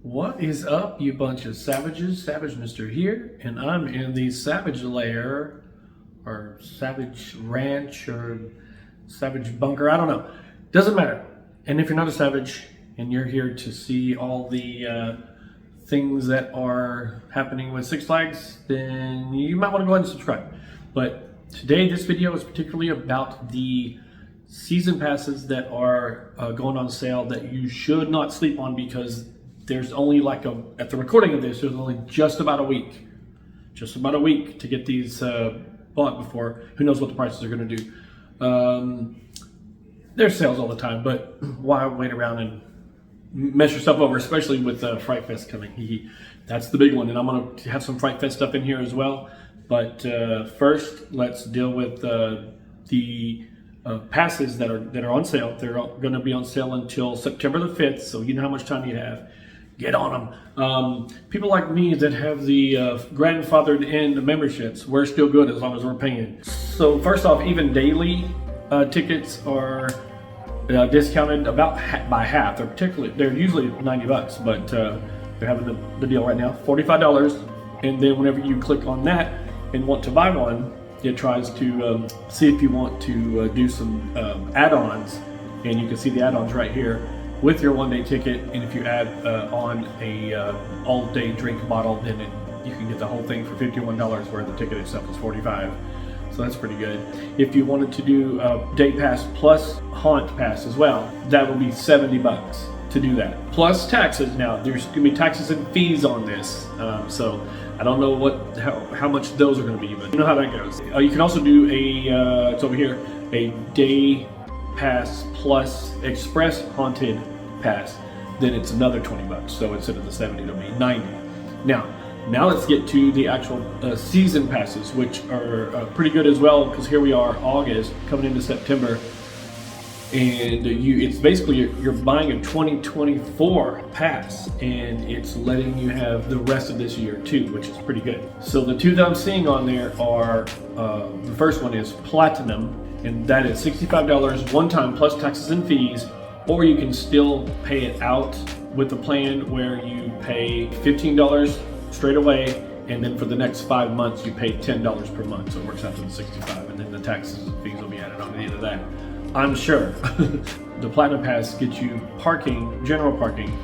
What is up, you bunch of savages? Savage Mister here, and I'm in the Savage Lair, or Savage Ranch, or Savage Bunker, I don't know. Doesn't matter. And if you're not a savage, and you're here to see all the things that are happening with Six Flags, then you might want to go ahead and subscribe. But today, this video is particularly about the season passes that are going on sale that you should not sleep on, because there's only at the recording of this, there's only just about a week to get these bought before who knows what the prices are going to do. There's sales all the time, but why wait around and mess yourself over, especially with Fright Fest coming. That's the big one, and I'm going to have some Fright Fest stuff in here as well. But first, let's deal with the passes that are on sale. They're going to be on sale until September the 5th, so you know how much time you have. Get on them. People like me that have the grandfathered in memberships, we're still good as long as we're paying. So first off, even daily tickets are discounted about by half. They're usually $90, but they're having the deal right now, $45. And then whenever you click on that and want to buy one, it tries to see if you want to do some add-ons, and you can see the add-ons right here with your one-day ticket. And if you add on a all-day drink bottle, then you can get the whole thing for $51, where the ticket itself is $45. So that's pretty good. If you wanted to do a day pass plus haunt pass as well, that would be $70 to do that. Plus taxes. Now there's gonna be taxes and fees on this, so I don't know how much those are gonna be, but you know how that goes. You can also do it's over here, a day pass plus express haunted pass. Then it's another $20. So instead of the 70, it'll be 90. Now let's get to the actual season passes, which are pretty good as well, because here we are, August, coming into September, and it's basically you're buying a 2024 pass, and it's letting you have the rest of this year too, which is pretty good. So the two that I'm seeing on there are, the first one is Platinum, and that is $65 one time plus taxes and fees, or you can still pay it out with the plan where you pay $15 straight away, and then for the next 5 months you pay $10 per month, so it works out to the $65, and then the taxes and fees will be added on to the end of that, I'm sure. The Platinum Pass gets you parking, general parking,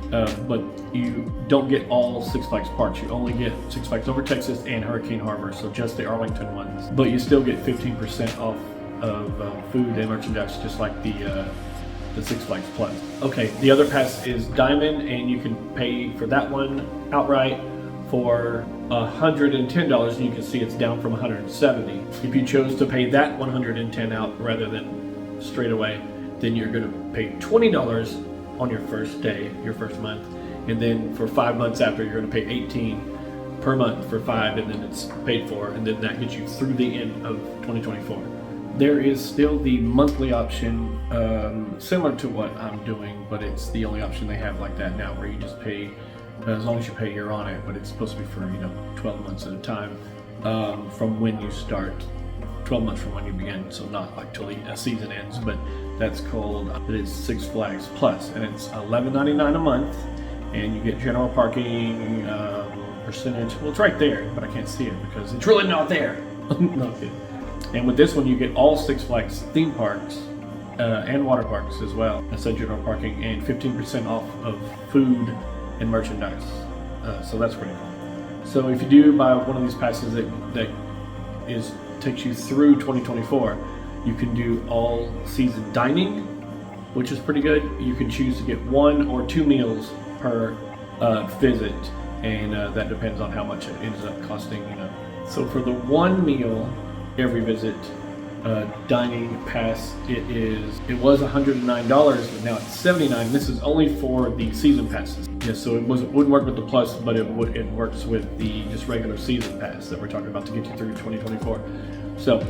but you don't get all Six Flags parks. You only get Six Flags Over Texas and Hurricane Harbor, so just the Arlington ones. But you still get 15% off of food and merchandise, just like the Six Flags Plus. Okay, the other pass is Diamond, and you can pay for that one outright for $110, and you can see it's down from $170. If you chose to pay that $110 out rather than straight away, then you're going to pay $20 on your first day, your first month, and then for 5 months after, you're going to pay $18 per month for 5, and then it's paid for, and then that gets you through the end of 2024. There is still the monthly option, similar to what I'm doing, but it's the only option they have like that now, where you just pay, as long as you pay, you're on it, but it's supposed to be for 12 months at a time, from when you start, 12 months from when you begin, so not like till the season ends. But that's called, it is Six Flags Plus, and it's $11.99 a month, and you get general parking percentage. Well, it's right there, but I can't see it because it's really not there. No kidding. And with this one, you get all Six Flags theme parks and water parks as well. That's a general parking, and 15% off of food and merchandise. So that's pretty cool. So if you do buy one of these passes that takes you through 2024, you can do all season dining, which is pretty good. You can choose to get 1 or 2 meals per visit, and that depends on how much it ends up costing. So for the 1 meal every visit dining pass, it was $109, but now it's $79. This is only for the season passes. Yes, so it wouldn't work with the plus, but it works with the just regular season pass that we're talking about to get you through 2024. So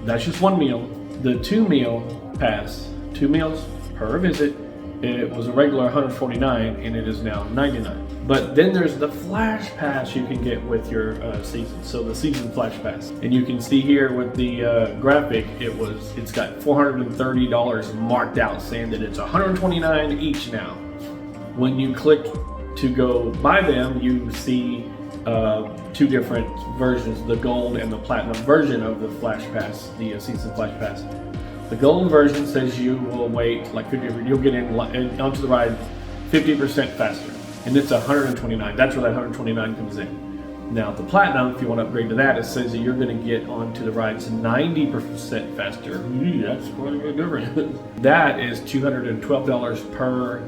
that's just 1 meal. The 2 meal pass, 2 meals per visit, it was a regular $149, and it is now $99. But then there's the Flash Pass you can get with your season. So the season Flash Pass, and you can see here with the graphic, it's got $430 marked out, saying that it's $129 each now. When you click to go buy them, you see two different versions, the gold and the platinum version of the Flash Pass, the season Flash Pass. The gold version says you will wait like 50%, you'll get in onto the ride 50% faster, and it's 129. That's where that 129 comes in. Now the platinum, if you want to upgrade to that, it says that you're going to get onto the rides 90% faster. That's quite a good difference. That is $212 per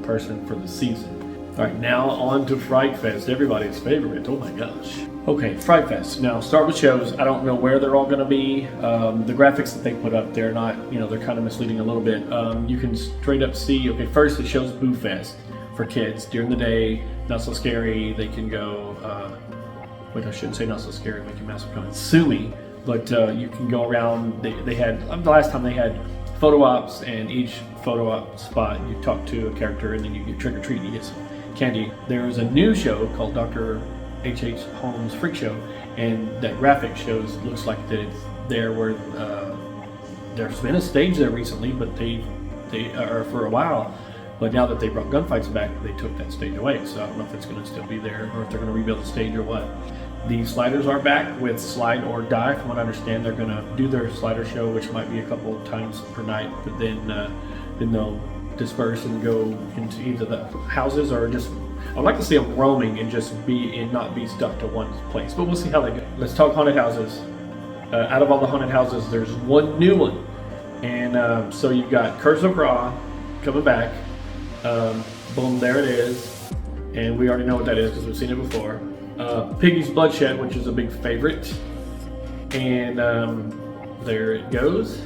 person for the season. All right, now on to Fright Fest, everybody's favorite. Oh my gosh. Okay, Fright Fest. Now start with shows. I don't know where they're all going to be. The graphics that they put up, they're not, they're kind of misleading a little bit. You can straight up see, okay, first it shows Boo Fest for kids during the day. Not so scary. They can go, wait, I shouldn't say not so scary, make your massive comment. Sue me, but you can go around. They had, the last time they had photo ops, and each photo op spot you talk to a character and then you get trick or treat, you get some candy. There is a new show called Dr. H.H. Holmes Freak Show, and that graphic shows, looks like that it's there where there's been a stage there recently, but they are for a while. But now that they brought gunfights back, they took that stage away. So I don't know if it's going to still be there or if they're going to rebuild the stage or what. The sliders are back with Slide or Die. From what I understand, they're going to do their slider show, which might be a couple of times per night, but then they'll disperse and go into either the houses or just, I'd like to see them roaming and just not be stuck to one place. But we'll see how they go. Let's talk haunted houses. Out of all the haunted houses, there's one new one. And so you've got Curse of Ra coming back. Boom, there it is, and we already know what that is because we've seen it before. Piggy's Bloodshed, which is a big favorite, and there it goes.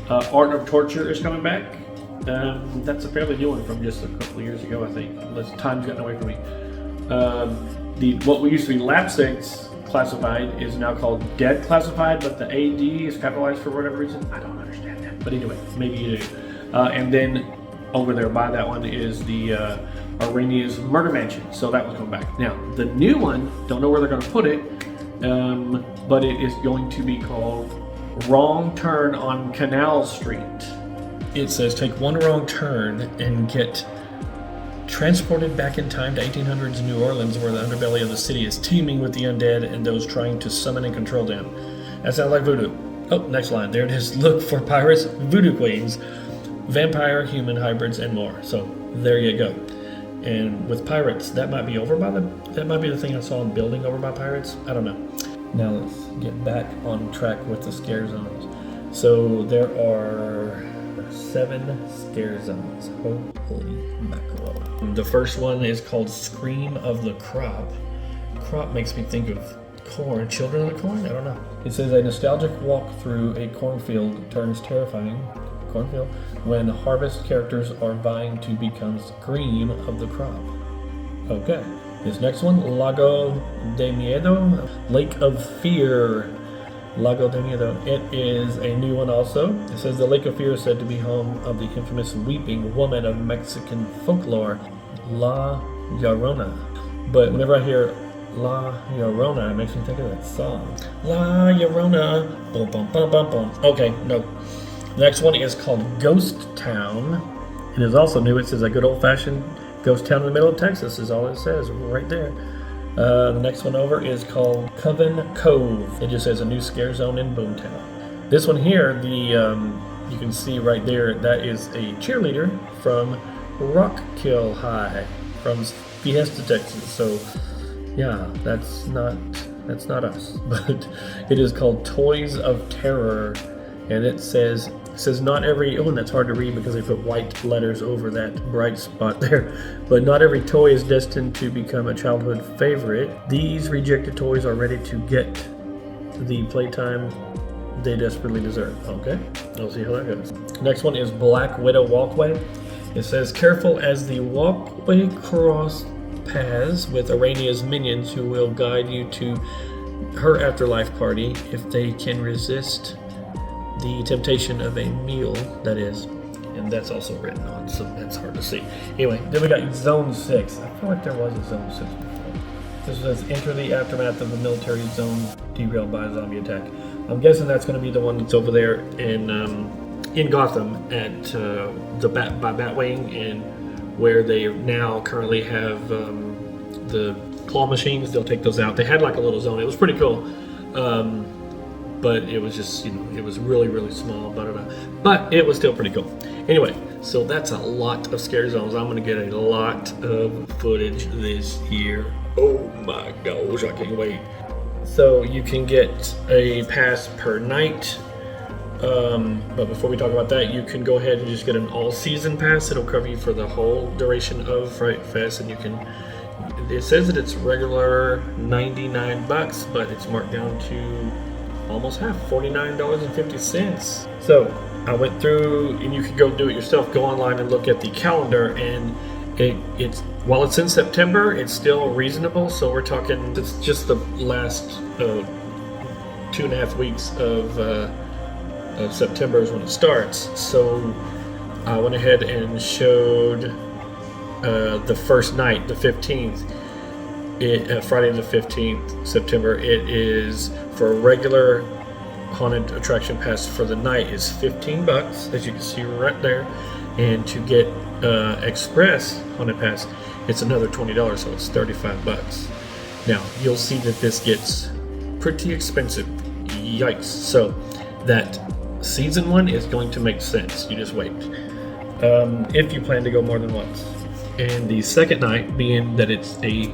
Art of Torture is coming back. That's a fairly new one from just a couple of years ago, I think. Unless time's gotten away from me. What we used to be Lap 6 classified is now called Dead classified, but the AD is capitalized for whatever reason. I don't understand that, but anyway, maybe you do. And then over there by that one is the Arrhenia's Murder Mansion, so that one's coming back. Now, the new one, don't know where they're going to put it, but it is going to be called Wrong Turn on Canal Street. It says take one wrong turn and get transported back in time to 1800s New Orleans, where the underbelly of the city is teeming with the undead and those trying to summon and control them. That sounds like voodoo. Oh, next line. There it is. Look for pirates, voodoo queens, vampire, human hybrids, and more. So there you go. And with pirates, that might be the thing I saw in building over by pirates. I don't know. Now let's get back on track with the scare zones. So there are 7 scare zones. Holy mackerel. The first one is called Scream of the Crop. Crop makes me think of corn. Children of the Corn? I don't know. It says a nostalgic walk through a cornfield turns terrifying. Cornfield when harvest characters are vying to become Scream of the Crop. Okay. This next one, Lago de Miedo, Lake of Fear. Lago de Miedo. It is a new one also. It says the Lake of Fear is said to be home of the infamous weeping woman of Mexican folklore, La Llorona. But whenever I hear La Llorona, it makes me think of that song. La Llorona. Boom, boom, boom, boom, boom. Okay, no. The next one is called Ghost Town. It is also new. It says a good old-fashioned ghost town in the middle of Texas is all it says right there. The next one over is called Coven Cove. It just says a new scare zone in Boomtown. This one here, you can see right there, that is a cheerleader from Rockkill High from Fiesta, Texas. So yeah, that's not us, but it is called Toys of Terror, and it says not every, and that's hard to read because they put white letters over that bright spot there, but not every toy is destined to become a childhood favorite. These rejected toys are ready to get the playtime they desperately deserve. Okay, we'll see how that goes. Next one is Black Widow Walkway. It says, careful as the walkway cross paths with Arrhenia's minions who will guide you to her afterlife party if they can resist the temptation of a meal, that is. And that's also written on, so that's hard to see. Anyway, then we got Zone 6. I feel like there was a Zone 6 before. This says, enter the aftermath of the military zone derailed by a zombie attack. I'm guessing that's going to be the one that's over there in Gotham at by Batwing and where they now currently have the claw machines. They'll take those out. They had like a little zone. It was pretty cool. But it was just, it was really, really small, but it was still pretty cool. Anyway, so that's a lot of scary zones. I'm gonna get a lot of footage this year. Oh my gosh, I can't wait. So you can get a pass per night. But before we talk about that, you can go ahead and just get an all-season pass. It'll cover you for the whole duration of Fright Fest, and you can. It says that it's regular $99, but it's marked down to almost half, $49.50. So I went through, and you can go do it yourself. Go online and look at the calendar, and it's while it's in September, it's still reasonable. So we're talking, it's just the last 2.5 weeks of September is when it starts. So I went ahead and showed the first night, the 15th, Friday the 15th September. It is for a regular haunted attraction pass for the night is $15, as you can see right there, and to get express haunted pass, it's another $20, so it's $35. Now you'll see that this gets pretty expensive. Yikes! So that season one is going to make sense. You just wait. If you plan to go more than once. And the second night, being that it's a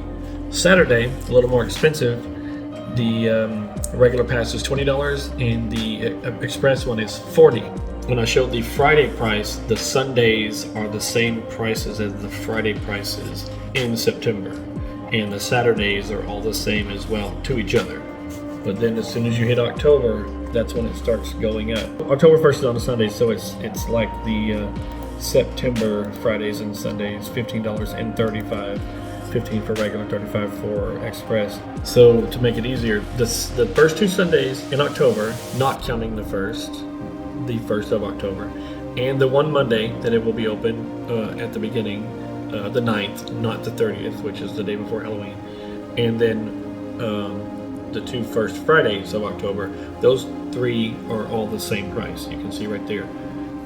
Saturday, a little more expensive, the regular pass is $20 and the express one is $40. When I showed the Friday price, the Sundays are the same prices as the Friday prices in September, and the Saturdays are all the same as well to each other. But then as soon as you hit October, that's when it starts going up. October 1st is on a Sunday, so it's like the September Fridays and Sundays, $15 and $35. 15 for regular, 35 for express. So to make it easier, the first 2 Sundays in October, not counting the 1st of October, and the one Monday that it will be open at the beginning, the 9th, not the 30th, which is the day before Halloween, and then the 2 first Fridays of October, those 3 are all the same price. You can see right there,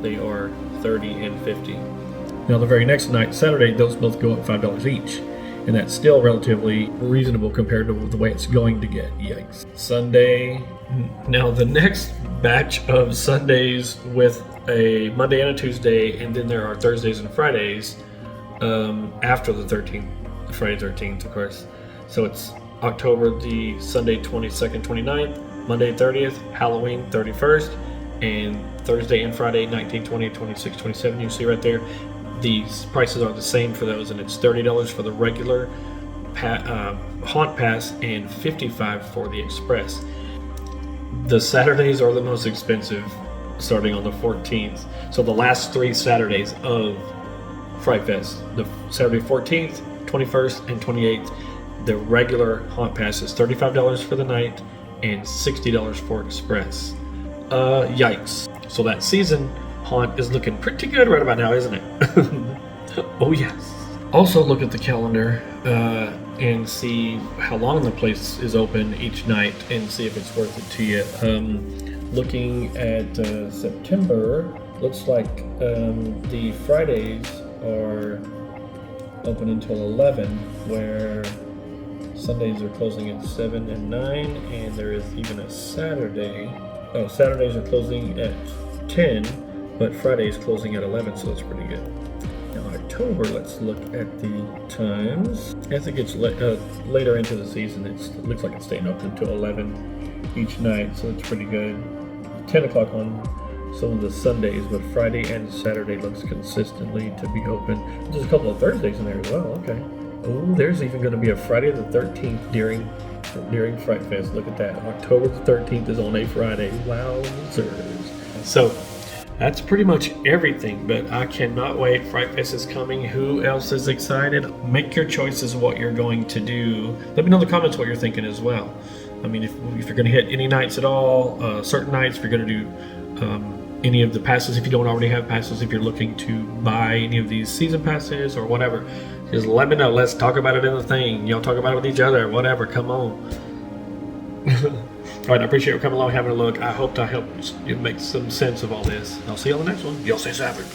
they are $30 and $50. Now the very next night, Saturday, those both go up $5 each. And that's still relatively reasonable compared to the way it's going to get. Yikes. Sunday. Now the next batch of Sundays with a Monday and a Tuesday, and then there are Thursdays and Fridays after the 13th, Friday 13th, of course. So it's October the Sunday 22nd, 29th, Monday 30th, Halloween 31st, and Thursday and Friday 19, 20, 26, 27. You see right there. These prices are the same for those, and it's $30 for the regular haunt pass and $55 for the express. The Saturdays are the most expensive, starting on the 14th. So the last 3 Saturdays of Fright Fest, the Saturday 14th, 21st, and 28th, the regular haunt pass is $35 for the night and $60 for express. Yikes! So that season haunt is looking pretty good right about now, isn't it? Oh yes. Also look at the calendar and see how long the place is open each night and see if it's worth it to you. Looking at September, looks like the Fridays are open until 11, where Sundays are closing at 7 and 9, and there is even a Saturday. Oh, Saturdays are closing at 10, but Friday's closing at 11, so that's pretty good. Now October, let's look at the times. As it gets later into the season, it looks like it's staying open until 11 each night, so it's pretty good. 10 o'clock on some of the Sundays, but Friday and Saturday looks consistently to be open. There's a couple of Thursdays in there as well, okay. Oh, there's even going to be a Friday the 13th during Fright Fest. Look at that. October the 13th is on a Friday. Wowzers. So that's pretty much everything, but I cannot wait. Fright Fest is coming. Who else is excited? Make your choices of what you're going to do. Let me know in the comments what you're thinking as well. I mean, if you're going to hit any nights at all, certain nights, if you're going to do any of the passes, if you don't already have passes, if you're looking to buy any of these season passes or whatever, just let me know. Let's talk about it in the thing. Y'all talk about it with each other, whatever. Come on. All right, I appreciate you coming along, having a look. I hope I helped you make some sense of all this. I'll see you on the next one. Y'all stay savage.